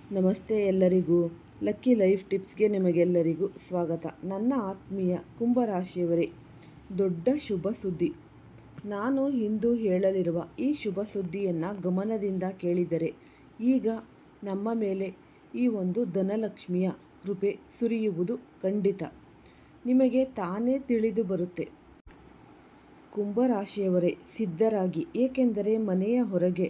ನಮಸ್ತೆ ಎಲ್ಲರಿಗೂ. Lucky life ಟಿಪ್ಸ್ಗೆ ನಿಮಗೆಲ್ಲರಿಗೂ ಸ್ವಾಗತ. ನನ್ನ ಆತ್ಮೀಯ ಕುಂಭರಾಶಿಯವರೇ, ದೊಡ್ಡ ಶುಭ ಸುದ್ದಿ. ನಾನು ಇಂದು ಹೇಳಲಿರುವ ಈ ಶುಭ ಸುದ್ದಿಯನ್ನು ಗಮನದಿಂದ ಕೇಳಿದರೆ ಈಗ ನಮ್ಮ ಮೇಲೆ ಈ ಒಂದು ಧನಲಕ್ಷ್ಮಿಯ ಕೃಪೆ ಸುರಿಯುವುದು ಖಂಡಿತ. ನಿಮಗೆ ತಾನೇ ತಿಳಿದು ಬರುತ್ತೆ. ಕುಂಭರಾಶಿಯವರೇ ಸಿದ್ಧರಾಗಿ, ಏಕೆಂದರೆ ಮನೆಯ ಹೊರಗೆ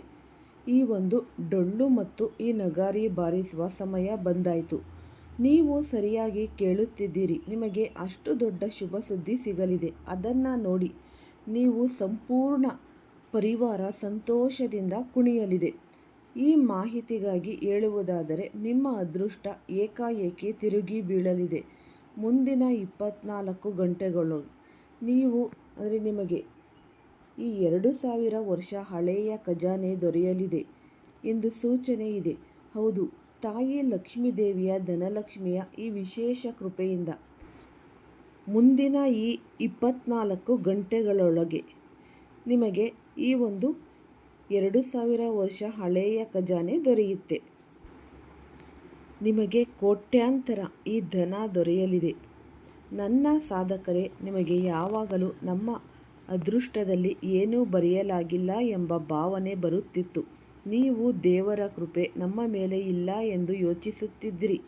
ಈ ಒಂದು ಡೊಳ್ಳು ಮತ್ತು ಈ ನಗಾರಿ ಬಾರಿಸುವ ಸಮಯ ಬಂದಾಯಿತು. ನೀವು ಸರಿಯಾಗಿ ಕೇಳುತ್ತಿದ್ದೀರಿ. ನಿಮಗೆ ಅಷ್ಟು ದೊಡ್ಡ ಶುಭ ಸುದ್ದಿ ಸಿಗಲಿದೆ. ಅದನ್ನು ನೋಡಿ ನೀವು ಸಂಪೂರ್ಣ ಪರಿವಾರ ಸಂತೋಷದಿಂದ ಕುಣಿಯಲಿದೆ. ಈ ಮಾಹಿತಿಗಾಗಿ ಹೇಳುವುದಾದರೆ, ನಿಮ್ಮ ಅದೃಷ್ಟ ಏಕಾಏಕಿ ತಿರುಗಿ ಬೀಳಲಿದೆ. ಮುಂದಿನ 24 ಗಂಟೆಗಳು ನೀವು ನಿಮಗೆ ಈ 2000 ವರ್ಷ ಹಳೆಯ ಖಜಾನೆ ದೊರೆಯಲಿದೆ ಎಂದು ಸೂಚನೆ ಇದೆ. ಹೌದು, ತಾಯಿ ಲಕ್ಷ್ಮೀದೇವಿಯ ಧನಲಕ್ಷ್ಮಿಯ ಈ ವಿಶೇಷ ಕೃಪೆಯಿಂದ ಮುಂದಿನ ಈ 24 ಗಂಟೆಗಳೊಳಗೆ ನಿಮಗೆ ಈ ಒಂದು 2000 ವರ್ಷ ಹಳೆಯ ಖಜಾನೆ ದೊರೆಯುತ್ತೆ. ನಿಮಗೆ ಕೋಟ್ಯಾಂತರ ಈ ಧನ ದೊರೆಯಲಿದೆ. ನನ್ನ ಸಾಧಕರೇ, ನಿಮಗೆ ಯಾವಾಗಲೂ ನಮ್ಮ ಅದೃಷ್ಟದಲ್ಲಿ ಏನೂ ಬರೆಯಲಾಗಿಲ್ಲ ಎಂಬ ಭಾವನೆ ಬರುತ್ತಿತ್ತು. ನೀವು ದೇವರ ಕೃಪೆ ನಮ್ಮ ಮೇಲೆ ಇಲ್ಲ ಎಂದು ಯೋಚಿಸುತ್ತಿದ್ದಿರಿ.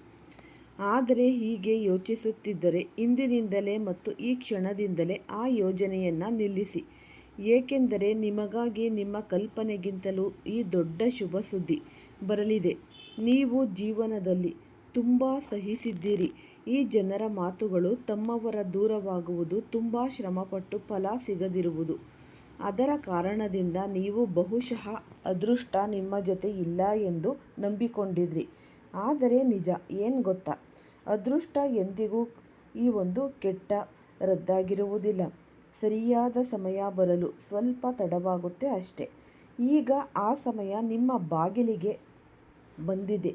ಆದರೆ ಹೀಗೆ ಯೋಚಿಸುತ್ತಿದ್ದರೆ ಇಂದಿನಿಂದಲೇ ಮತ್ತು ಈ ಕ್ಷಣದಿಂದಲೇ ಆ ಯೋಜನೆಯನ್ನು ನಿಲ್ಲಿಸಿ. ಏಕೆಂದರೆ ನಿಮಗಾಗಿ ನಿಮ್ಮ ಕಲ್ಪನೆಗಿಂತಲೂ ಈ ದೊಡ್ಡ ಶುಭ ಸುದ್ದಿ ಬರಲಿದೆ. ನೀವು ಜೀವನದಲ್ಲಿ ತುಂಬ ಸಹಿಸಿದ್ದೀರಿ. ಈ ಜನರ ಮಾತುಗಳು ತಮ್ಮವರ ದೂರವಾಗುವುದು, ತುಂಬ ಶ್ರಮಪಟ್ಟು ಫಲ ಸಿಗದಿರುವುದು, ಅದರ ಕಾರಣದಿಂದ ನೀವು ಬಹುಶಃ ಅದೃಷ್ಟ ನಿಮ್ಮ ಜೊತೆ ಇಲ್ಲ ಎಂದು ನಂಬಿಕೊಂಡಿದ್ರಿ. ಆದರೆ ನಿಜ ಏನು ಗೊತ್ತಾ, ಅದೃಷ್ಟ ಎಂದಿಗೂ ಈ ಒಂದು ಕೆಟ್ಟ ರದ್ದಾಗಿರುವುದಿಲ್ಲ. ಸರಿಯಾದ ಸಮಯ ಬರಲು ಸ್ವಲ್ಪ ತಡವಾಗುತ್ತೆ ಅಷ್ಟೇ. ಈಗ ಆ ಸಮಯ ನಿಮ್ಮ ಬಾಗಿಲಿಗೆ ಬಂದಿದೆ.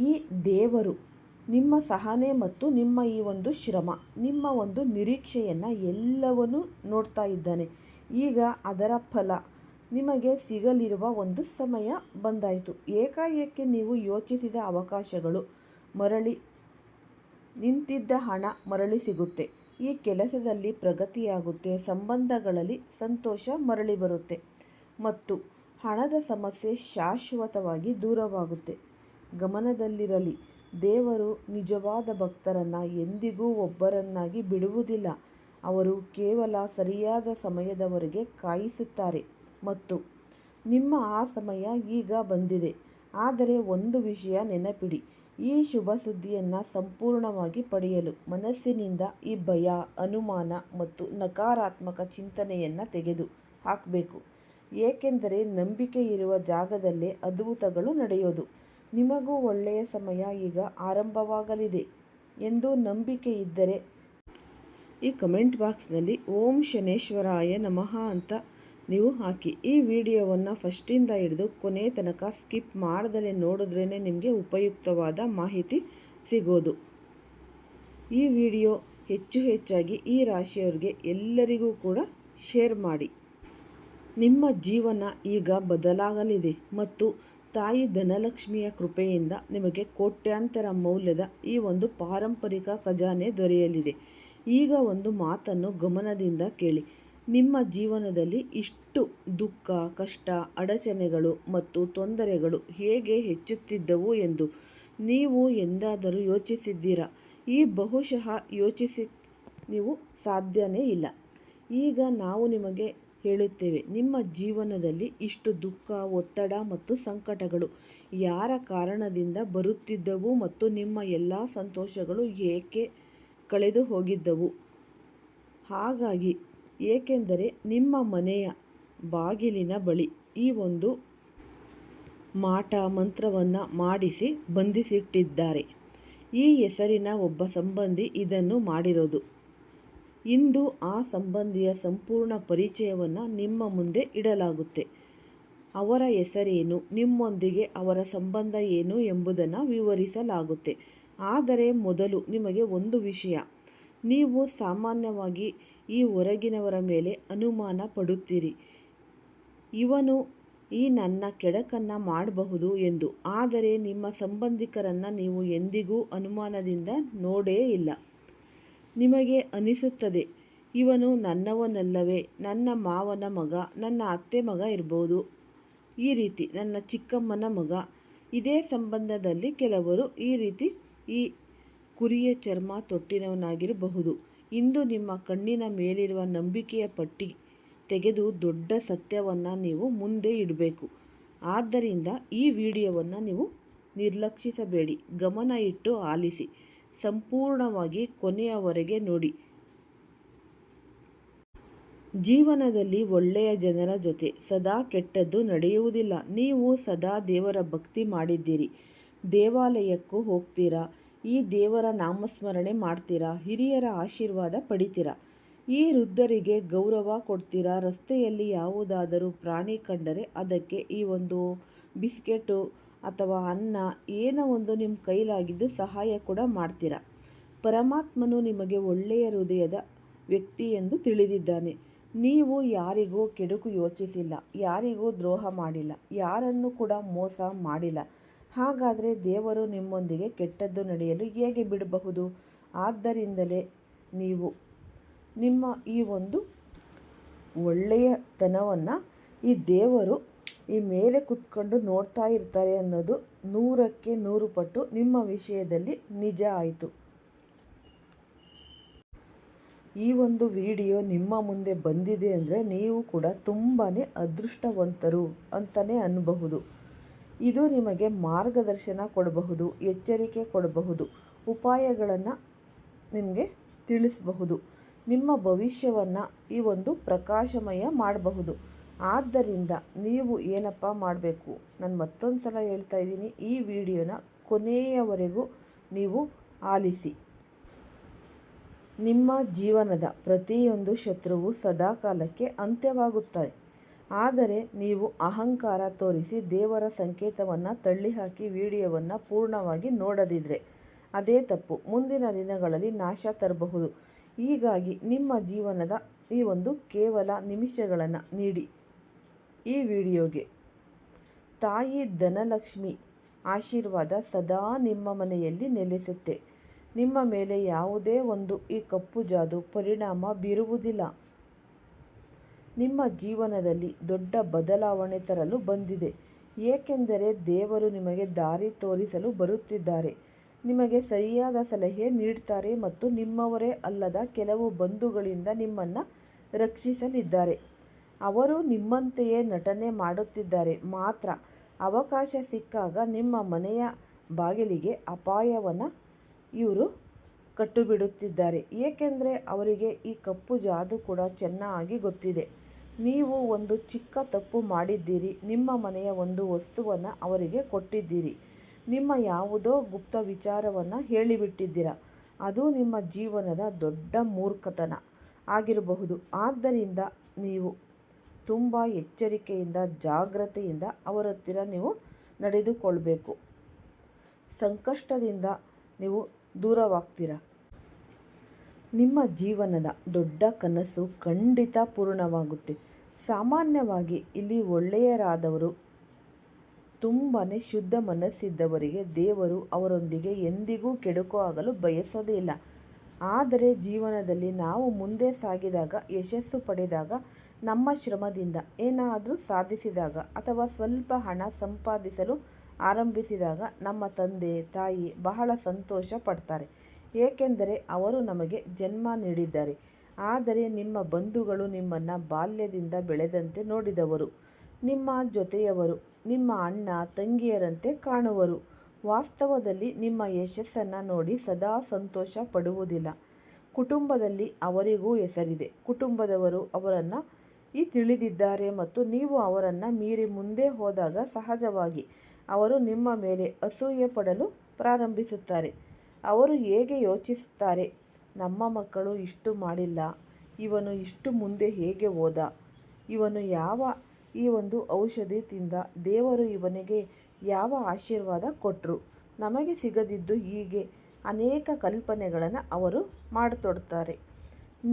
ಈ ದೇವರು ನಿಮ್ಮ ಸಹನೆ ಮತ್ತು ನಿಮ್ಮ ಈ ಒಂದು ಶ್ರಮ, ನಿಮ್ಮ ಒಂದು ನಿರೀಕ್ಷೆಯನ್ನು ಎಲ್ಲವನ್ನೂ ನೋಡ್ತಾ ಇದ್ದಾನೆ. ಈಗ ಅದರ ಫಲ ನಿಮಗೆ ಸಿಗಲಿರುವ ಒಂದು ಸಮಯ ಬಂದಾಯಿತು. ಏಕಾಏಕಿ ನೀವು ಯೋಚಿಸಿದ ಅವಕಾಶಗಳು ಮರಳಿ, ನಿಂತಿದ್ದ ಹಣ ಮರಳಿ ಸಿಗುತ್ತೆ. ಈ ಕೆಲಸದಲ್ಲಿ ಪ್ರಗತಿಯಾಗುತ್ತೆ. ಸಂಬಂಧಗಳಲ್ಲಿ ಸಂತೋಷ ಮರಳಿ ಬರುತ್ತೆ ಮತ್ತು ಹಣದ ಸಮಸ್ಯೆ ಶಾಶ್ವತವಾಗಿ ದೂರವಾಗುತ್ತೆ. ಗಮನದಲ್ಲಿರಲಿ, ದೇವರು ನಿಜವಾದ ಭಕ್ತರನ್ನು ಎಂದಿಗೂ ಒಬ್ಬರನ್ನಾಗಿ ಬಿಡುವುದಿಲ್ಲ. ಅವರು ಕೇವಲ ಸರಿಯಾದ ಸಮಯದವರೆಗೆ ಕಾಯಿಸುತ್ತಾರೆ ಮತ್ತು ನಿಮ್ಮ ಆ ಸಮಯ ಈಗ ಬಂದಿದೆ. ಆದರೆ ಒಂದು ವಿಷಯ ನೆನಪಿಡಿ, ಈ ಶುಭ ಸುದ್ದಿಯನ್ನು ಸಂಪೂರ್ಣವಾಗಿ ಪಡೆಯಲು ಮನಸ್ಸಿನಿಂದ ಈ ಭಯ, ಅನುಮಾನ ಮತ್ತು ನಕಾರಾತ್ಮಕ ಚಿಂತನೆಯನ್ನು ತೆಗೆದು ಹಾಕಬೇಕು. ಏಕೆಂದರೆ ನಂಬಿಕೆ ಇರುವ ಜಾಗದಲ್ಲೇ ಅದ್ಭುತಗಳು ನಡೆಯೋದು. ನಿಮಗೂ ಒಳ್ಳೆಯ ಸಮಯ ಈಗ ಆರಂಭವಾಗಲಿದೆ ಎಂದು ನಂಬಿಕೆ ಇದ್ದರೆ ಈ ಕಮೆಂಟ್ ಬಾಕ್ಸ್ನಲ್ಲಿ ಓಂ ಶನೇಶ್ವರಾಯ ನಮಃ ಅಂತ ನೀವು ಹಾಕಿ. ಈ ವಿಡಿಯೋವನ್ನು ಫಸ್ಟಿಂದ ಹಿಡಿದು ಕೊನೆ ತನಕ ಸ್ಕಿಪ್ ಮಾಡ್ದಲೇ ನೋಡಿದ್ರೇ ನಿಮಗೆ ಉಪಯುಕ್ತವಾದ ಮಾಹಿತಿ ಸಿಗೋದು. ಈ ವಿಡಿಯೋ ಹೆಚ್ಚಾಗಿ ಈ ರಾಶಿಯವರಿಗೆ ಎಲ್ಲರಿಗೂ ಕೂಡ ಶೇರ್ ಮಾಡಿ. ನಿಮ್ಮ ಜೀವನ ಈಗ ಬದಲಾಗಲಿದೆ ಮತ್ತು ತಾಯಿ ಧನಲಕ್ಷ್ಮಿಯ ಕೃಪೆಯಿಂದ ನಿಮಗೆ ಕೋಟ್ಯಾಂತರ ಮೌಲ್ಯದ ಈ ಒಂದು ಪಾರಂಪರಿಕ ಖಜಾನೆ ದೊರೆಯಲಿದೆ. ಈಗ ಒಂದು ಮಾತನ್ನು ಗಮನದಿಂದ ಕೇಳಿ. ನಿಮ್ಮ ಜೀವನದಲ್ಲಿ ಇಷ್ಟು ದುಃಖ, ಕಷ್ಟ, ಅಡಚಣೆಗಳು ಮತ್ತು ತೊಂದರೆಗಳು ಹೇಗೆ ಹೆಚ್ಚುತ್ತಿದ್ದವು ಎಂದು ನೀವು ಎಂದಾದರೂ ಯೋಚಿಸಿದ್ದೀರಾ? ಈ ಬಹುಶಃ ನೀವು ಸಾಧ್ಯನೇ ಇಲ್ಲ. ಈಗ ನಾವು ನಿಮಗೆ ಹೇಳುತ್ತೇವೆ, ನಿಮ್ಮ ಜೀವನದಲ್ಲಿ ಇಷ್ಟು ದುಃಖ, ಒತ್ತಡ ಮತ್ತು ಸಂಕಟಗಳು ಯಾರ ಕಾರಣದಿಂದ ಬರುತ್ತಿದ್ದವು ಮತ್ತು ನಿಮ್ಮ ಎಲ್ಲ ಸಂತೋಷಗಳು ಏಕೆ ಕಳೆದು ಹೋಗಿದ್ದವು? ಹಾಗಾಗಿ ಏಕೆಂದರೆ ನಿಮ್ಮ ಮನೆಯ ಬಾಗಿಲಿನ ಬಳಿ ಈ ಒಂದು ಮಾಟ ಮಂತ್ರವನ್ನು ಮಾಡಿಸಿ ಬಂಧಿಸಿಟ್ಟಿದ್ದಾರೆ. ಈ ಹೆಸರಿನ ಒಬ್ಬ ಸಂಬಂಧಿ ಇದನ್ನು ಮಾಡಿರೋದು. ಇಂದು ಆ ಸಂಬಂಧಿಯ ಸಂಪೂರ್ಣ ಪರಿಚಯವನ್ನು ನಿಮ್ಮ ಮುಂದೆ ಇಡಲಾಗುತ್ತೆ. ಅವರ ಹೆಸರೇನು, ನಿಮ್ಮೊಂದಿಗೆ ಅವರ ಸಂಬಂಧ ಏನು ಎಂಬುದನ್ನು ವಿವರಿಸಲಾಗುತ್ತೆ. ಆದರೆ ಮೊದಲು ನಿಮಗೆ ಒಂದು ವಿಷಯ, ನೀವು ಸಾಮಾನ್ಯವಾಗಿ ಈ ಹೊರಗಿನವರ ಮೇಲೆ ಅನುಮಾನ ಪಡುತ್ತೀರಿ. ಇವನು ಈ ನನ್ನ ಕೆಡಕನ್ನು ಮಾಡಬಹುದು ಎಂದು. ಆದರೆ ನಿಮ್ಮ ಸಂಬಂಧಿಕರನ್ನು ನೀವು ಎಂದಿಗೂ ಅನುಮಾನದಿಂದ ನೋಡೇ ಇಲ್ಲ. ನಿಮಗೆ ಅನಿಸುತ್ತದೆ, ಇವನು ನನ್ನವನಲ್ಲವೇ, ನನ್ನ ಮಾವನ ಮಗ, ನನ್ನ ಅತ್ತೆ ಮಗ ಇರಬಹುದು, ಈ ರೀತಿ ನನ್ನ ಚಿಕ್ಕಮ್ಮನ ಮಗ. ಇದೇ ಸಂಬಂಧದಲ್ಲಿ ಕೆಲವರು ಈ ರೀತಿ ಈ ಕುರಿಯ ಚರ್ಮ ತೊಟ್ಟಿನವನಾಗಿರಬಹುದು. ಇಂದು ನಿಮ್ಮ ಕಣ್ಣಿನ ಮೇಲಿರುವ ನಂಬಿಕೆಯ ಪಟ್ಟಿ ತೆಗೆದು ದೊಡ್ಡ ಸತ್ಯವನ್ನು ನೀವು ಮುಂದೆ ಇಡಬೇಕು. ಆದ್ದರಿಂದ ಈ ವಿಡಿಯೋವನ್ನು ನೀವು ನಿರ್ಲಕ್ಷಿಸಬೇಡಿ, ಗಮನ ಇಟ್ಟು ಆಲಿಸಿ, ಸಂಪೂರ್ಣವಾಗಿ ಕೊನೆಯವರೆಗೆ ನೋಡಿ. ಜೀವನದಲ್ಲಿ ಒಳ್ಳೆಯ ಜನರ ಜೊತೆ ಸದಾ ಕೆಟ್ಟದ್ದು ನಡೆಯುವುದಿಲ್ಲ. ನೀವು ಸದಾ ದೇವರ ಭಕ್ತಿ ಮಾಡಿದ್ದೀರಿ, ದೇವಾಲಯಕ್ಕೂ ಹೋಗ್ತೀರಾ, ಈ ದೇವರ ನಾಮಸ್ಮರಣೆ ಮಾಡ್ತೀರಾ, ಹಿರಿಯರ ಆಶೀರ್ವಾದ ಪಡಿತೀರಾ, ಈ ವೃದ್ಧರಿಗೆ ಗೌರವ ಕೊಡ್ತೀರಾ. ರಸ್ತೆಯಲ್ಲಿ ಯಾವುದಾದರೂ ಪ್ರಾಣಿ ಕಂಡರೆ ಅದಕ್ಕೆ ಈ ಒಂದು ಬಿಸ್ಕೆಟು ಅಥವಾ ಅನ್ನ ಏನೋ ಒಂದು ನಿಮ್ಮ ಕೈಲಾಗಿದ್ದು ಸಹಾಯ ಕೂಡ ಮಾಡ್ತೀರಾ. ಪರಮಾತ್ಮನು ನಿಮಗೆ ಒಳ್ಳೆಯ ಹೃದಯದ ವ್ಯಕ್ತಿ ಎಂದು ತಿಳಿದಿದ್ದಾನೆ. ನೀವು ಯಾರಿಗೂ ಕೆಡುಕು ಯೋಚಿಸಿಲ್ಲ, ಯಾರಿಗೂ ದ್ರೋಹ ಮಾಡಿಲ್ಲ, ಯಾರನ್ನು ಕೂಡ ಮೋಸ ಮಾಡಿಲ್ಲ. ಹಾಗಾದರೆ ದೇವರು ನಿಮ್ಮೊಂದಿಗೆ ಕೆಟ್ಟದ್ದು ನಡೆಯಲು ಹೇಗೆ ಬಿಡಬಹುದು? ಆದ್ದರಿಂದಲೇ ನೀವು ನಿಮ್ಮ ಈ ಒಂದು ಒಳ್ಳೆಯತನವನ್ನು ಈ ದೇವರು ಈ ಮೇಲೆ ಕುತ್ಕೊಂಡು ನೋಡ್ತಾ ಇರ್ತಾರೆ ಅನ್ನೋದು 100ಕ್ಕೆ 100 ಪಟ್ಟು ನಿಮ್ಮ ವಿಷಯದಲ್ಲಿ ನಿಜ ಆಯಿತು. ಈ ಒಂದು ವಿಡಿಯೋ ನಿಮ್ಮ ಮುಂದೆ ಬಂದಿದೆ ಅಂದರೆ ನೀವು ಕೂಡ ತುಂಬಾ ಅದೃಷ್ಟವಂತರು ಅಂತಲೇ ಅನ್ನಬಹುದು. ಇದು ನಿಮಗೆ ಮಾರ್ಗದರ್ಶನ ಕೊಡಬಹುದು, ಎಚ್ಚರಿಕೆ ಕೊಡಬಹುದು, ಉಪಾಯಗಳನ್ನು ನಿಮಗೆ ತಿಳಿಸಬಹುದು, ನಿಮ್ಮ ಭವಿಷ್ಯವನ್ನು ಈ ಒಂದು ಪ್ರಕಾಶಮಯ ಮಾಡಬಹುದು. ಆದ್ದರಿಂದ ನೀವು ಏನಪ್ಪ ಮಾಡಬೇಕು, ನಾನು ಮತ್ತೊಂದು ಸಲ ಹೇಳ್ತಾ ಇದ್ದೀನಿ, ಈ ವಿಡಿಯೋನ ಕೊನೆಯವರೆಗೂ ನೀವು ಆಲಿಸಿ. ನಿಮ್ಮ ಜೀವನದ ಪ್ರತಿಯೊಂದು ಶತ್ರುವು ಸದಾಕಾಲಕ್ಕೆ ಅಂತ್ಯವಾಗುತ್ತದೆ. ಆದರೆ ನೀವು ಅಹಂಕಾರ ತೋರಿಸಿ ದೇವರ ಸಂಕೇತವನ್ನು ತಳ್ಳಿಹಾಕಿ ವಿಡಿಯೋವನ್ನು ಪೂರ್ಣವಾಗಿ ನೋಡದಿದ್ದರೆ ಅದೇ ತಪ್ಪು ಮುಂದಿನ ದಿನಗಳಲ್ಲಿ ನಾಶ ತರಬಹುದು. ಹೀಗಾಗಿ ನಿಮ್ಮ ಜೀವನದ ಈ ಒಂದು ಕೇವಲ ನಿಮಿಷಗಳನ್ನು ನೀಡಿ ಈ ವಿಡಿಯೋಗೆ. ತಾಯಿ ಧನಲಕ್ಷ್ಮಿ ಆಶೀರ್ವಾದ ಸದಾ ನಿಮ್ಮ ಮನೆಯಲ್ಲಿ ನೆಲೆಸುತ್ತೆ. ನಿಮ್ಮ ಮೇಲೆ ಯಾವುದೇ ಒಂದು ಈ ಕಪ್ಪು ಜಾದು ಪರಿಣಾಮ ಬೀರುವುದಿಲ್ಲ. ನಿಮ್ಮ ಜೀವನದಲ್ಲಿ ದೊಡ್ಡ ಬದಲಾವಣೆ ತರಲು ಬಂದಿದೆ, ಏಕೆಂದರೆ ದೇವರು ನಿಮಗೆ ದಾರಿ ತೋರಿಸಲು ಬರುತ್ತಿದ್ದಾರೆ. ನಿಮಗೆ ಸರಿಯಾದ ಸಲಹೆ ನೀಡ್ತಾರೆ ಮತ್ತು ನಿಮ್ಮವರೇ ಅಲ್ಲದ ಕೆಲವು ಬಂಧುಗಳಿಂದ ನಿಮ್ಮನ್ನು ರಕ್ಷಿಸಲಿದ್ದಾರೆ. ಅವರು ನಿಮ್ಮಂತೆಯೇ ನಟನೆ ಮಾಡುತ್ತಿದ್ದಾರೆ ಮಾತ್ರ. ಅವಕಾಶ ಸಿಕ್ಕಾಗ ನಿಮ್ಮ ಮನೆಯ ಬಾಗಿಲಿಗೆ ಅಪಾಯವನ್ನು ಇವರು ಕಟ್ಟುಬಿಡುತ್ತಿದ್ದಾರೆ, ಏಕೆಂದರೆ ಅವರಿಗೆ ಈ ಕಪ್ಪು ಜಾದು ಕೂಡ ಚೆನ್ನಾಗಿ ಗೊತ್ತಿದೆ. ನೀವು ಒಂದು ಚಿಕ್ಕ ತಪ್ಪು ಮಾಡಿದ್ದೀರಿ, ನಿಮ್ಮ ಮನೆಯ ಒಂದು ವಸ್ತುವನ್ನು ಅವರಿಗೆ ಕೊಟ್ಟಿದ್ದೀರಿ, ನಿಮ್ಮ ಯಾವುದೋ ಗುಪ್ತ ವಿಚಾರವನ್ನು ಹೇಳಿಬಿಟ್ಟಿದ್ದೀರ. ಅದು ನಿಮ್ಮ ಜೀವನದ ದೊಡ್ಡ ಮೂರ್ಖತನ ಆಗಿರಬಹುದು. ಆದ್ದರಿಂದ ನೀವು ತುಂಬ ಎಚ್ಚರಿಕೆಯಿಂದ ಜಾಗ್ರತೆಯಿಂದ ಅವರ ಹತ್ತಿರ ನೀವು ನಡೆದುಕೊಳ್ಬೇಕು. ಸಂಕಷ್ಟದಿಂದ ನೀವು ದೂರವಾಗ್ತೀರ. ನಿಮ್ಮ ಜೀವನದ ದೊಡ್ಡ ಕನಸು ಖಂಡಿತ ಪೂರ್ಣವಾಗುತ್ತೆ. ಸಾಮಾನ್ಯವಾಗಿ ಇಲ್ಲಿ ಒಳ್ಳೆಯರಾದವರು, ತುಂಬಾ ಶುದ್ಧ ಮನಸ್ಸಿದ್ದವರಿಗೆ ದೇವರು ಅವರೊಂದಿಗೆ ಎಂದಿಗೂ ಕೆಡುಕು ಆಗಲು ಬಯಸೋದೇ ಇಲ್ಲ. ಆದರೆ ಜೀವನದಲ್ಲಿ ನಾವು ಮುಂದೆ ಸಾಗಿದಾಗ, ಯಶಸ್ಸು ಪಡೆದಾಗ, ನಮ್ಮ ಶ್ರಮದಿಂದ ಏನಾದರೂ ಸಾಧಿಸಿದಾಗ ಅಥವಾ ಸ್ವಲ್ಪ ಹಣ ಸಂಪಾದಿಸಲು ಆರಂಭಿಸಿದಾಗ ನಮ್ಮ ತಂದೆ ತಾಯಿ ಬಹಳ ಸಂತೋಷ ಪಡ್ತಾರೆ, ಏಕೆಂದರೆ ಅವರು ನಮಗೆ ಜನ್ಮ ನೀಡಿದ್ದಾರೆ. ಆದರೆ ನಿಮ್ಮ ಬಂಧುಗಳು ನಿಮ್ಮನ್ನು ಬಾಲ್ಯದಿಂದ ಬೆಳೆದಂತೆ ನೋಡಿದವರು, ನಿಮ್ಮ ಜೊತೆಯವರು, ನಿಮ್ಮ ಅಣ್ಣ ತಂಗಿಯರಂತೆ ಕಾಣುವರು. ವಾಸ್ತವದಲ್ಲಿ ನಿಮ್ಮ ಯಶಸ್ಸನ್ನು ನೋಡಿ ಸದಾ ಸಂತೋಷ ಪಡುವುದಿಲ್ಲ. ಕುಟುಂಬದಲ್ಲಿ ಅವರಿಗೂ ಹೆಸರಿದೆ, ಕುಟುಂಬದವರು ಅವರನ್ನು ತಿಳಿದಿದ್ದಾರೆ ಮತ್ತು ನೀವು ಅವರನ್ನು ಮೀರಿ ಮುಂದೆ ಹೋದಾಗ ಸಹಜವಾಗಿ ಅವರು ನಿಮ್ಮ ಮೇಲೆ ಅಸೂಯೆ ಪಡಲು ಪ್ರಾರಂಭಿಸುತ್ತಾರೆ. ಅವರು ಹೇಗೆ ಯೋಚಿಸುತ್ತಾರೆ, ನಮ್ಮ ಮಕ್ಕಳು ಇಷ್ಟು ಮಾಡಿಲ್ಲ, ಇವನು ಇಷ್ಟು ಮುಂದೆ ಹೇಗೆ ಹೋದ, ಇವನು ಯಾವ ಈ ಒಂದು ಔಷಧಿ ತಿಂದ, ದೇವರು ಇವನಿಗೆ ಯಾವ ಆಶೀರ್ವಾದ ಕೊಟ್ಟರು, ನಮಗೆ ಸಿಗದಿದ್ದು, ಹೀಗೆ ಅನೇಕ ಕಲ್ಪನೆಗಳನ್ನು ಅವರು ಮಾಡತೊಡ್ತಾರೆ.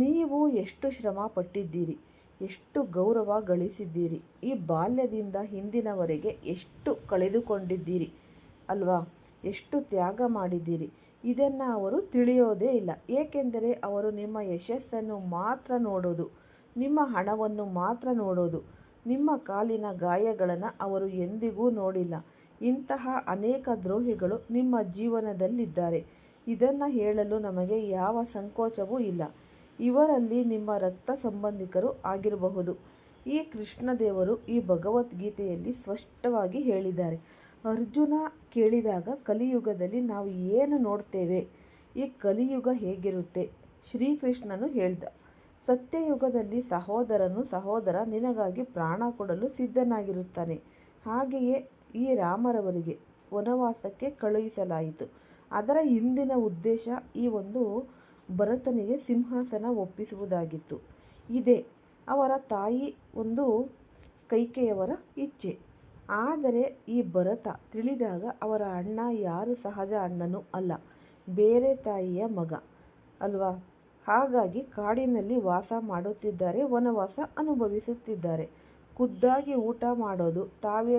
ನೀವು ಎಷ್ಟು ಶ್ರಮ ಪಟ್ಟಿದ್ದೀರಿ, ಎಷ್ಟು ಗೌರವ ಗಳಿಸಿದ್ದೀರಿ. ಈ ಬಾಲ್ಯದಿಂದ ಇಂದಿನವರೆಗೆ ಎಷ್ಟು ಕಳೆದುಕೊಂಡಿದ್ದೀರಿ ಅಲ್ವಾ? ಎಷ್ಟು ತ್ಯಾಗ ಮಾಡಿದ್ದೀರಿ. ಇದನ್ನು ಅವರು ತಿಳಿಯೋದೇ ಇಲ್ಲ. ಏಕೆಂದರೆ ಅವರು ನಿಮ್ಮ ಯಶಸ್ಸನ್ನು ಮಾತ್ರ ನೋಡೋದು, ನಿಮ್ಮ ಹಣವನ್ನು ಮಾತ್ರ ನೋಡೋದು. ನಿಮ್ಮ ಕಾಲಿನ ಗಾಯಗಳನ್ನು ಅವರು ಎಂದಿಗೂ ನೋಡಿಲ್ಲ. ಇಂತಹ ಅನೇಕ ದ್ರೋಹಿಗಳು ನಿಮ್ಮ ಜೀವನದಲ್ಲಿದ್ದಾರೆ. ಇದನ್ನು ಹೇಳಲು ನಮಗೆ ಯಾವ ಸಂಕೋಚವೂ ಇಲ್ಲ. ಇವರಲ್ಲಿ ನಿಮ್ಮ ರಕ್ತ ಸಂಬಂಧಿಕರು ಆಗಿರಬಹುದು. ಈ ಕೃಷ್ಣದೇವರು ಈ ಭಗವದ್ಗೀತೆಯಲ್ಲಿ ಸ್ಪಷ್ಟವಾಗಿ ಹೇಳಿದ್ದಾರೆ. ಅರ್ಜುನ ಕೇಳಿದಾಗ ಕಲಿಯುಗದಲ್ಲಿ ನಾವು ಏನು ನೋಡ್ತೇವೆ, ಈ ಕಲಿಯುಗ ಹೇಗಿರುತ್ತೆ? ಶ್ರೀಕೃಷ್ಣನು ಹೇಳ್ದ, ಸತ್ಯಯುಗದಲ್ಲಿ ಸಹೋದರ ನಿನಗಾಗಿ ಪ್ರಾಣ ಕೊಡಲು ಸಿದ್ಧನಾಗಿರುತ್ತಾನೆ. ಹಾಗೆಯೇ ಈ ರಾಮರವರಿಗೆ ವನವಾಸಕ್ಕೆ ಕಳುಹಿಸಲಾಯಿತು. ಅದರ ಹಿಂದಿನ ಉದ್ದೇಶ ಈ ಒಂದು ಭರತನಿಗೆ ಸಿಂಹಾಸನ ಒಪ್ಪಿಸುವುದಾಗಿತ್ತು. ಇದೇ ಅವರ ತಾಯಿ ಒಂದು ಕೈಕೆಯವರ ಇಚ್ಛೆ. ಆದರೆ ಈ ಭರತ ತಿಳಿದಾಗ ಅವರ ಅಣ್ಣ ಯಾರು ಸಹಜ ಅಣ್ಣನೂ ಅಲ್ಲ, ಬೇರೆ ತಾಯಿಯ ಮಗ ಅಲ್ವಾ? ಹಾಗಾಗಿ ಕಾಡಿನಲ್ಲಿ ವಾಸ ಮಾಡುತ್ತಿದ್ದಾರೆ, ವನವಾಸ ಅನುಭವಿಸುತ್ತಿದ್ದಾರೆ. ಖುದ್ದಾಗಿ ಊಟ ಮಾಡೋದು, ತಾವೇ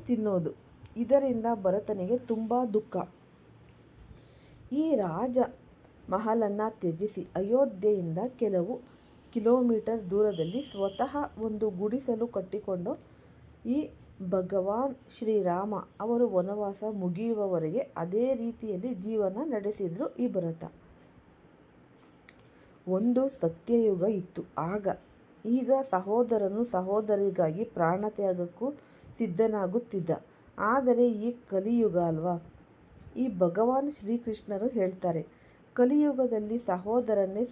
ತಿನ್ನೋದು. ಇದರಿಂದ ಭರತನಿಗೆ ತುಂಬ ದುಃಖ. ಈ ರಾಜ ಮಹಲನ್ನು ತ್ಯಜಿಸಿ ಅಯೋಧ್ಯೆಯಿಂದ ಕೆಲವು ಕಿಲೋಮೀಟರ್ ದೂರದಲ್ಲಿ ಸ್ವತಃ ಒಂದು ಗುಡಿಸಲು ಕಟ್ಟಿಕೊಂಡು ಈ ಭಗವಾನ್ ಶ್ರೀರಾಮ ಅವರು ವನವಾಸ ಮುಗಿಯುವವರೆಗೆ ಅದೇ ರೀತಿಯಲ್ಲಿ ಜೀವನ ನಡೆಸಿದ್ರು ಈ ಭರತ. ಒಂದು ಸತ್ಯಯುಗ ಇತ್ತು ಆಗ. ಈಗ ಸಹೋದರಿಗಾಗಿ ಪ್ರಾಣ ತ್ಯಾಗಕ್ಕೂ ಸಿದ್ಧನಾಗುತ್ತಿದ್ದ. ಆದರೆ ಈ ಕಲಿಯುಗ ಅಲ್ವಾ? ಈ ಭಗವಾನ್ ಶ್ರೀಕೃಷ್ಣರು ಹೇಳ್ತಾರೆ, ಕಲಿಯುಗದಲ್ಲಿ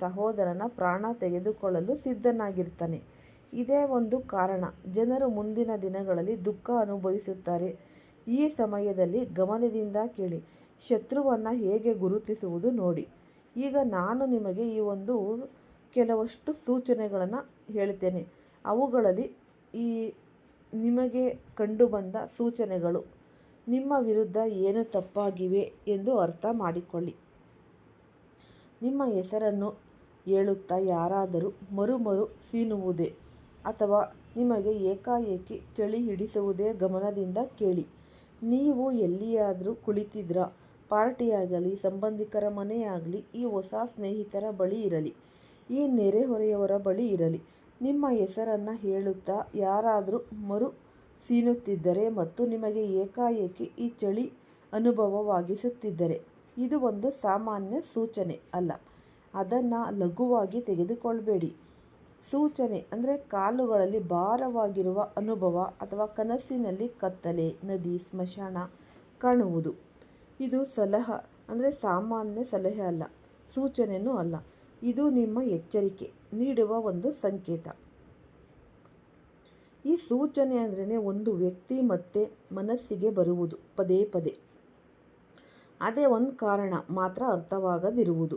ಸಹೋದರನ ಪ್ರಾಣ ತೆಗೆದುಕೊಳ್ಳಲು ಸಿದ್ಧನಾಗಿರ್ತಾನೆ. ಇದೇ ಒಂದು ಕಾರಣ ಜನರು ಮುಂದಿನ ದಿನಗಳಲ್ಲಿ ದುಃಖ ಅನುಭವಿಸುತ್ತಾರೆ. ಈ ಸಮಯದಲ್ಲಿ ಗಮನದಿಂದ ಕೇಳಿ, ಶತ್ರುವನ್ನು ಹೇಗೆ ಗುರುತಿಸುವುದು ನೋಡಿ. ಈಗ ನಾನು ನಿಮಗೆ ಈ ಒಂದು ಕೆಲವಷ್ಟು ಸೂಚನೆಗಳನ್ನು ಹೇಳ್ತೇನೆ. ಅವುಗಳಲ್ಲಿ ಈ ನಿಮಗೆ ಕಂಡುಬಂದ ಸೂಚನೆಗಳು ನಿಮ್ಮ ವಿರುದ್ಧ ಏನು ತಪ್ಪಾಗಿವೆ ಎಂದು ಅರ್ಥ ಮಾಡಿಕೊಳ್ಳಿ. ನಿಮ್ಮ ಹೆಸರನ್ನು ಹೇಳುತ್ತಾ ಯಾರಾದರೂ ಮರು ಸೀನುವುದೇ ಅಥವಾ ನಿಮಗೆ ಏಕಾಏಕಿ ಚಳಿ ಹಿಡಿಸುವುದೇ ಗಮನದಿಂದ ಕೇಳಿ. ನೀವು ಎಲ್ಲಿಯಾದರೂ ಕುಳಿತಿದ್ರಾ, ಪಾರ್ಟಿಯಾಗಲಿ, ಸಂಬಂಧಿಕರ ಮನೆಯಾಗಲಿ, ಈ ಹೊಸ ಸ್ನೇಹಿತರ ಬಳಿ ಇರಲಿ, ಈ ನೆರೆಹೊರೆಯವರ ಬಳಿ ಇರಲಿ, ನಿಮ್ಮ ಹೆಸರನ್ನು ಹೇಳುತ್ತಾ ಯಾರಾದರೂ ಮರು ಸೀನುತ್ತಿದ್ದರೆ ಮತ್ತು ನಿಮಗೆ ಏಕಾಏಕಿ ಈ ಚಳಿ ಅನುಭವವಾಗಿಸುತ್ತಿದ್ದರೆ ಇದು ಒಂದು ಸಾಮಾನ್ಯ ಸೂಚನೆ ಅಲ್ಲ. ಅದನ್ನು ಲಘುವಾಗಿ ತೆಗೆದುಕೊಳ್ಬೇಡಿ. ಸೂಚನೆ ಅಂದರೆ ಕಾಲುಗಳಲ್ಲಿ ಭಾರವಾಗಿರುವ ಅನುಭವ ಅಥವಾ ಕನಸಿನಲ್ಲಿ ಕತ್ತಲೆ, ನದಿ, ಸ್ಮಶಾನ ಕಾಣುವುದು. ಇದು ಸಾಮಾನ್ಯ ಸಲಹೆ ಅಲ್ಲ, ಸೂಚನೆಯೂ ಅಲ್ಲ. ಇದು ನಿಮ್ಮ ಎಚ್ಚರಿಕೆ ನೀಡುವ ಒಂದು ಸಂಕೇತ. ಈ ಸೂಚನೆ ಅಂದ್ರೆ ಒಂದು ವ್ಯಕ್ತಿ ಮತ್ತೆ ಮನಸ್ಸಿಗೆ ಬರುವುದು ಪದೇ ಪದೇ. ಅದೇ ಒಂದು ಕಾರಣ ಮಾತ್ರ ಅರ್ಥವಾಗದಿರುವುದು.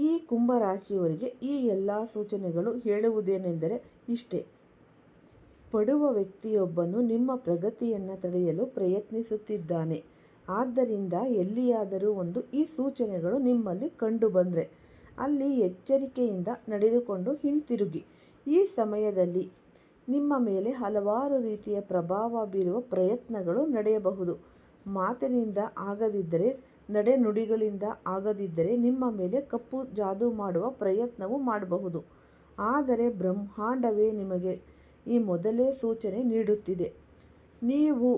ಈ ಕುಂಭರಾಶಿಯವರಿಗೆ ಈ ಎಲ್ಲ ಸೂಚನೆಗಳು ಹೇಳುವುದೇನೆಂದರೆ ಇಷ್ಟೇ: ಪಡುವ ವ್ಯಕ್ತಿಯೊಬ್ಬನು ನಿಮ್ಮ ಪ್ರಗತಿಯನ್ನು ತಡೆಯಲು ಪ್ರಯತ್ನಿಸುತ್ತಿದ್ದಾನೆ. ಆದ್ದರಿಂದ ಎಲ್ಲಿಯಾದರೂ ಈ ಸೂಚನೆಗಳು ನಿಮ್ಮಲ್ಲಿ ಕಂಡುಬಂದರೆ ಅಲ್ಲಿ ಎಚ್ಚರಿಕೆಯಿಂದ ನಡೆದುಕೊಂಡು ಹಿಂತಿರುಗಿ. ಈ ಸಮಯದಲ್ಲಿ ನಿಮ್ಮ ಮೇಲೆ ಹಲವಾರು ರೀತಿಯ ಪ್ರಭಾವ ಬೀರುವ ಪ್ರಯತ್ನಗಳು ನಡೆಯಬಹುದು. ಮಾತಿನಿಂದ ಆಗದಿದ್ದರೆ, ನಡೆನುಡಿಗಳಿಂದ ಆಗದಿದ್ದರೆ ನಿಮ್ಮ ಮೇಲೆ ಕಪ್ಪು ಜಾದು ಮಾಡುವ ಪ್ರಯತ್ನವೂ ಮಾಡಬಹುದು. ಆದರೆ ಬ್ರಹ್ಮಾಂಡವೇ ನಿಮಗೆ ಈ ಮೊದಲೇ ಸೂಚನೆ ನೀಡುತ್ತಿದೆ. ನೀವು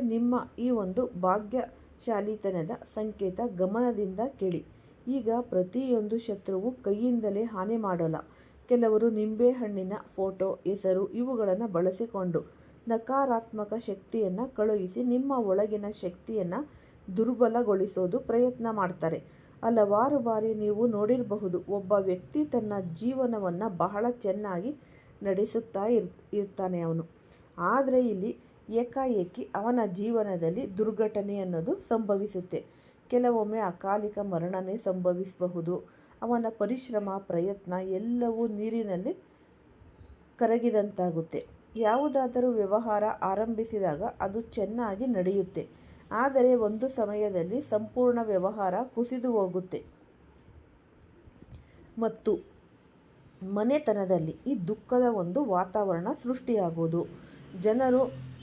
ನಿಮ್ಮ ಈ ಒಂದು ಭಾಗ್ಯಶಾಲಿತನದ ಸಂಕೇತ ಗಮನದಿಂದ ಕೇಳಿ. ಈಗ ಪ್ರತಿಯೊಂದು ಶತ್ರುವು ಕೈಯಿಂದಲೇ ಹಾನಿ ಮಾಡೋಲ್ಲ. ಕೆಲವರು ನಿಂಬೆಹಣ್ಣಿನ ಫೋಟೋ, ಹೆಸರು ಇವುಗಳನ್ನು ಬಳಸಿಕೊಂಡು ನಕಾರಾತ್ಮಕ ಶಕ್ತಿಯನ್ನು ಕಳುಹಿಸಿ ನಿಮ್ಮ ಒಳಗಿನ ಶಕ್ತಿಯನ್ನು ದುರ್ಬಲಗೊಳಿಸೋದು ಪ್ರಯತ್ನ ಮಾಡ್ತಾರೆ. ಹಲವಾರು ಬಾರಿ ನೀವು ನೋಡಿರಬಹುದು, ಒಬ್ಬ ವ್ಯಕ್ತಿ ತನ್ನ ಜೀವನವನ್ನು ಬಹಳ ಚೆನ್ನಾಗಿ ನಡೆಸುತ್ತಾ ಇರ್ತಾನೆ ಅವನು. ಆದರೆ ಇಲ್ಲಿ ಏಕಾಏಕಿ ಅವನ ಜೀವನದಲ್ಲಿ ದುರ್ಘಟನೆ ಅನ್ನೋದು ಸಂಭವಿಸುತ್ತೆ. ಕೆಲವೊಮ್ಮೆ ಅಕಾಲಿಕ ಮರಣನೇ ಸಂಭವಿಸಬಹುದು. ಅವನ ಪರಿಶ್ರಮ, ಪ್ರಯತ್ನ ಎಲ್ಲವೂ ನೀರಿನಲ್ಲಿ ಕರಗಿದಂತಾಗುತ್ತೆ. ಯಾವುದಾದರೂ ವ್ಯವಹಾರ ಆರಂಭಿಸಿದಾಗ ಅದು ಚೆನ್ನಾಗಿ ನಡೆಯುತ್ತೆ. ಆದರೆ ಒಂದು ಸಮಯದಲ್ಲಿ ಸಂಪೂರ್ಣ ವ್ಯವಹಾರ ಕುಸಿದು ಹೋಗುತ್ತೆ ಮತ್ತು ಮನೆತನದಲ್ಲಿ ಈ ದುಃಖದ ಒಂದು ವಾತಾವರಣ ಸೃಷ್ಟಿಯಾಗುವುದು. ಜನರು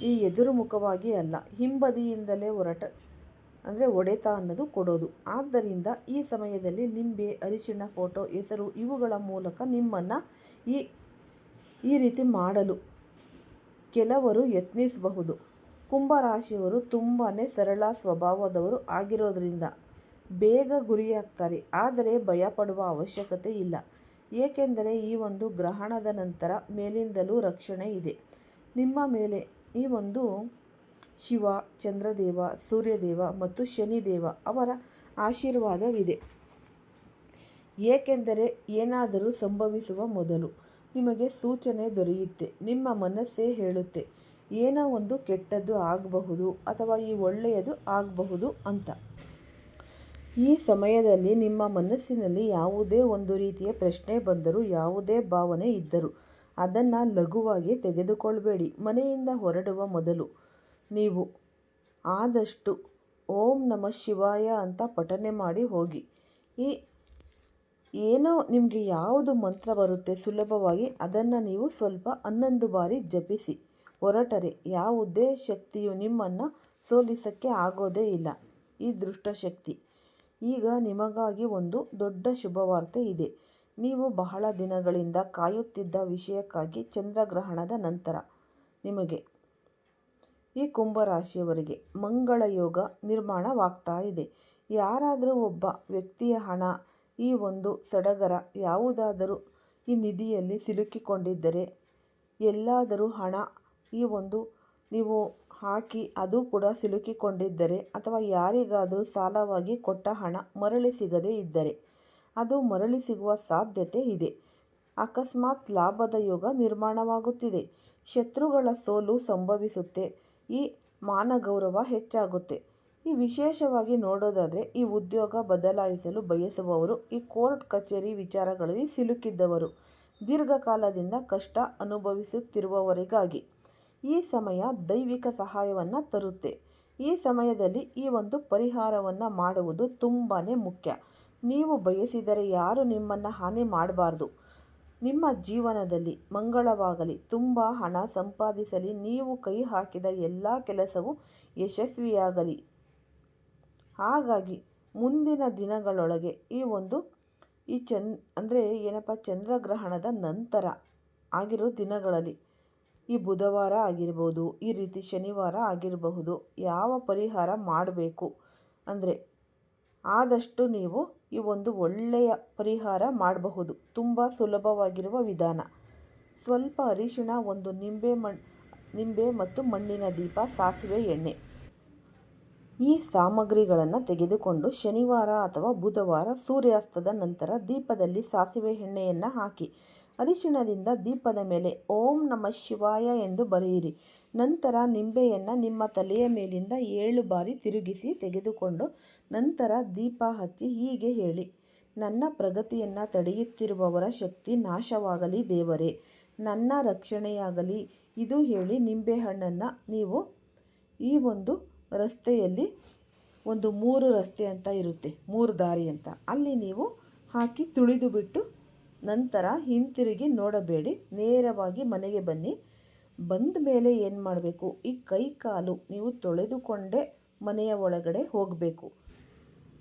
ಈ ಎದುರುಮುಖವಾಗಿ ಅಲ್ಲ, ಹಿಂಬದಿಯಿಂದಲೇ ಹೊಡೆತ ಅನ್ನೋದು ಕೊಡೋದು. ಆದ್ದರಿಂದ ಈ ಸಮಯದಲ್ಲಿ ನಿಂಬೆ, ಅರಿಶಿಣ, ಫೋಟೋ, ಹೆಸರು ಇವುಗಳ ಮೂಲಕ ನಿಮ್ಮನ್ನು ಈ ರೀತಿ ಮಾಡಲು ಕೆಲವರು ಯತ್ನಿಸಬಹುದು. ಕುಂಭರಾಶಿಯವರು ತುಂಬಾ ಸರಳ ಸ್ವಭಾವದವರು ಆಗಿರೋದ್ರಿಂದ ಬೇಗ ಗುರಿಯಾಗ್ತಾರೆ. ಆದರೆ ಭಯಪಡುವ ಅವಶ್ಯಕತೆ ಇಲ್ಲ, ಏಕೆಂದರೆ ಈ ಒಂದು ಗ್ರಹಣದ ನಂತರ ಮೇಲಿಂದಲೂ ರಕ್ಷಣೆ ಇದೆ. ನಿಮ್ಮ ಮೇಲೆ ಈ ಒಂದು ಶಿವ, ಚಂದ್ರದೇವ, ಸೂರ್ಯದೇವ ಮತ್ತು ಶನಿದೇವ ಅವರ ಆಶೀರ್ವಾದವಿದೆ. ಏಕೆಂದರೆ ಏನಾದರೂ ಸಂಭವಿಸುವ ಮೊದಲು ನಿಮಗೆ ಸೂಚನೆ ದೊರೆಯುತ್ತೆ. ನಿಮ್ಮ ಮನಸ್ಸೇ ಹೇಳುತ್ತೆ ಏನೋ ಒಂದು ಕೆಟ್ಟದ್ದು ಆಗಬಹುದು ಅಥವಾ ಈ ಒಳ್ಳೆಯದು ಆಗಬಹುದು ಅಂತ. ಈ ಸಮಯದಲ್ಲಿ ನಿಮ್ಮ ಮನಸ್ಸಿನಲ್ಲಿ ಯಾವುದೇ ಒಂದು ರೀತಿಯ ಪ್ರಶ್ನೆ ಬಂದರೂ, ಯಾವುದೇ ಭಾವನೆ ಇದ್ದರೂ ಅದನ್ನು ಲಘುವಾಗಿ ತೆಗೆದುಕೊಳ್ಬೇಡಿ. ಮನೆಯಿಂದ ಹೊರಡುವ ಮೊದಲು ನೀವು ಆದಷ್ಟು ಓಂ ನಮಃ ಶಿವಾಯ ಅಂತ ಪಠನೆ ಮಾಡಿ ಹೋಗಿ. ಏನೋ ನಿಮಗೆ ಯಾವುದು ಮಂತ್ರ ಬರುತ್ತೆ ಸುಲಭವಾಗಿ ಅದನ್ನು ನೀವು ಸ್ವಲ್ಪ 11 ಬಾರಿ ಜಪಿಸಿ ಹೊರಟರೆ ಯಾವುದೇ ಶಕ್ತಿಯು ನಿಮ್ಮನ್ನು ಸೋಲಿಸೋಕ್ಕೆ ಆಗೋದೇ ಇಲ್ಲ. ಈ ದುಷ್ಟಶಕ್ತಿ. ಈಗ ನಿಮಗಾಗಿ ಒಂದು ದೊಡ್ಡ ಶುಭವಾರ್ತೆ ಇದೆ. ನೀವು ಬಹಳ ದಿನಗಳಿಂದ ಕಾಯುತ್ತಿದ್ದ ವಿಷಯಕ್ಕಾಗಿ ಚಂದ್ರಗ್ರಹಣದ ನಂತರ ನಿಮಗೆ ಈ ಕುಂಭರಾಶಿಯವರಿಗೆ ಮಂಗಳ ಯೋಗ ನಿರ್ಮಾಣವಾಗ್ತಾ ಇದೆ. ಯಾರಾದರೂ ಒಬ್ಬ ವ್ಯಕ್ತಿಯ ಹಣ, ಈ ಒಂದು ಸಡಗರ ಯಾವುದಾದರೂ ಈ ನಿಧಿಯಲ್ಲಿ ಸಿಲುಕಿಕೊಂಡಿದ್ದರೆ, ಎಲ್ಲಾದರೂ ಹಣ ಈ ಒಂದು ನೀವು ಹಾಕಿ ಅದು ಕೂಡ ಸಿಲುಕಿಕೊಂಡಿದ್ದರೆ, ಅಥವಾ ಯಾರಿಗಾದರೂ ಸಾಲವಾಗಿ ಕೊಟ್ಟ ಹಣ ಮರಳಿ ಸಿಗದೇ ಇದ್ದರೆ ಅದು ಮರಳಿ ಸಿಗುವ ಸಾಧ್ಯತೆ ಇದೆ. ಅಕಸ್ಮಾತ್ ಲಾಭದ ಯೋಗ ನಿರ್ಮಾಣವಾಗುತ್ತಿದೆ. ಶತ್ರುಗಳ ಸೋಲು ಸಂಭವಿಸುತ್ತೆ. ಈ ಮಾನಗೌರವ ಹೆಚ್ಚಾಗುತ್ತೆ. ಈ ವಿಶೇಷವಾಗಿ ನೋಡೋದಾದರೆ ಈ ಉದ್ಯೋಗ ಬದಲಾಯಿಸಲು ಬಯಸುವವರು, ಈ ಕೋರ್ಟ್ ಕಚೇರಿ ವಿಚಾರಗಳಲ್ಲಿ ಸಿಲುಕಿದ್ದವರು, ದೀರ್ಘಕಾಲದಿಂದ ಕಷ್ಟ ಅನುಭವಿಸುತ್ತಿರುವವರಿಗಾಗಿ ಈ ಸಮಯ ದೈವಿಕ ಸಹಾಯವನ್ನು ತರುತ್ತೆ. ಈ ಸಮಯದಲ್ಲಿ ಈ ಒಂದು ಪರಿಹಾರವನ್ನು ಮಾಡುವುದು ತುಂಬಾ ಮುಖ್ಯ. ನೀವು ಬಯಸಿದರೆ ಯಾರು ನಿಮ್ಮನ್ನು ಹಾನಿ ಮಾಡಬಾರ್ದು. ನಿಮ್ಮ ಜೀವನದಲ್ಲಿ ಮಂಗಳವಾಗಲಿ, ತುಂಬ ಹಣ ಸಂಪಾದಿಸಲಿ, ನೀವು ಕೈ ಹಾಕಿದ ಎಲ್ಲ ಕೆಲಸವೂ ಯಶಸ್ವಿಯಾಗಲಿ. ಹಾಗಾಗಿ ಮುಂದಿನ ದಿನಗಳೊಳಗೆ ಚಂದ್ರಗ್ರಹಣದ ನಂತರ ಆಗಿರೋ ದಿನಗಳಲ್ಲಿ ಈ ಬುಧವಾರ ಆಗಿರ್ಬೋದು, ಈ ರೀತಿ ಶನಿವಾರ ಆಗಿರಬಹುದು, ಯಾವ ಪರಿಹಾರ ಮಾಡಬೇಕು ಅಂದರೆ ಆದಷ್ಟು ನೀವು ಈ ಒಂದು ಒಳ್ಳೆಯ ಪರಿಹಾರ ಮಾಡಬಹುದು. ತುಂಬ ಸುಲಭವಾಗಿರುವ ವಿಧಾನ. ಸ್ವಲ್ಪ ಅರಿಶಿಣ, ಒಂದು ನಿಂಬೆ ಮತ್ತು ಮಣ್ಣಿನ ದೀಪ, ಸಾಸಿವೆ ಎಣ್ಣೆ ಈ ಸಾಮಗ್ರಿಗಳನ್ನು ತೆಗೆದುಕೊಂಡು ಶನಿವಾರ ಅಥವಾ ಬುಧವಾರ ಸೂರ್ಯಾಸ್ತದ ನಂತರ ದೀಪದಲ್ಲಿ ಸಾಸಿವೆ ಎಣ್ಣೆಯನ್ನು ಹಾಕಿ ಅರಿಶಿಣದಿಂದ ದೀಪದ ಮೇಲೆ ಓಂ ನಮಃ ಶಿವಾಯ ಎಂದು ಬರೆಯಿರಿ. ನಂತರ ನಿಂಬೆಯನ್ನು ನಿಮ್ಮ ತಲೆಯ ಮೇಲಿಂದ 7 ಬಾರಿ ತಿರುಗಿಸಿ ತೆಗೆದುಕೊಂಡು ನಂತರ ದೀಪ ಹಚ್ಚಿ ಹೀಗೆ ಹೇಳಿ: ನನ್ನ ಪ್ರಗತಿಯನ್ನು ತಡೆಯುತ್ತಿರುವವರ ಶಕ್ತಿ ನಾಶವಾಗಲಿ ದೇವರೇ, ನನ್ನ ರಕ್ಷಣೆಯಾಗಲಿ. ಇದು ಹೇಳಿ ನಿಂಬೆಹಣ್ಣನ್ನು ನೀವು ಈ ಒಂದು ರಸ್ತೆಯಲ್ಲಿ ಒಂದು 3 ರಸ್ತೆ ಅಂತ ಇರುತ್ತೆ, 3 ದಾರಿ ಅಂತ, ಅಲ್ಲಿ ನೀವು ಹಾಕಿ ತುಳಿದು ಬಿಟ್ಟು ನಂತರ ಹಿಂತಿರುಗಿ ನೋಡಬೇಡಿ, ನೇರವಾಗಿ ಮನೆಗೆ ಬನ್ನಿ. ಬಂದ ಮೇಲೆ ಏನು ಮಾಡಬೇಕು, ಈ ಕೈ ಕಾಲು ನೀವು ತೊಳೆದುಕೊಂಡೇ ಮನೆಯ ಒಳಗಡೆ ಹೋಗಬೇಕು.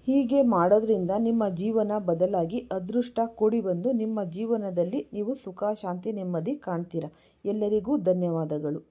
ಹೀಗೆ ಮಾಡೋದ್ರಿಂದ ನಿಮ್ಮ ಜೀವನ ಬದಲಾಗಿ ಅದೃಷ್ಟ ಕೂಡಿ ಬಂದು ನಿಮ್ಮ ಜೀವನದಲ್ಲಿ ನೀವು ಸುಖ, ಶಾಂತಿ, ನೆಮ್ಮದಿ ಕಾಣ್ತೀರ. ಎಲ್ಲರಿಗೂ ಧನ್ಯವಾದಗಳು.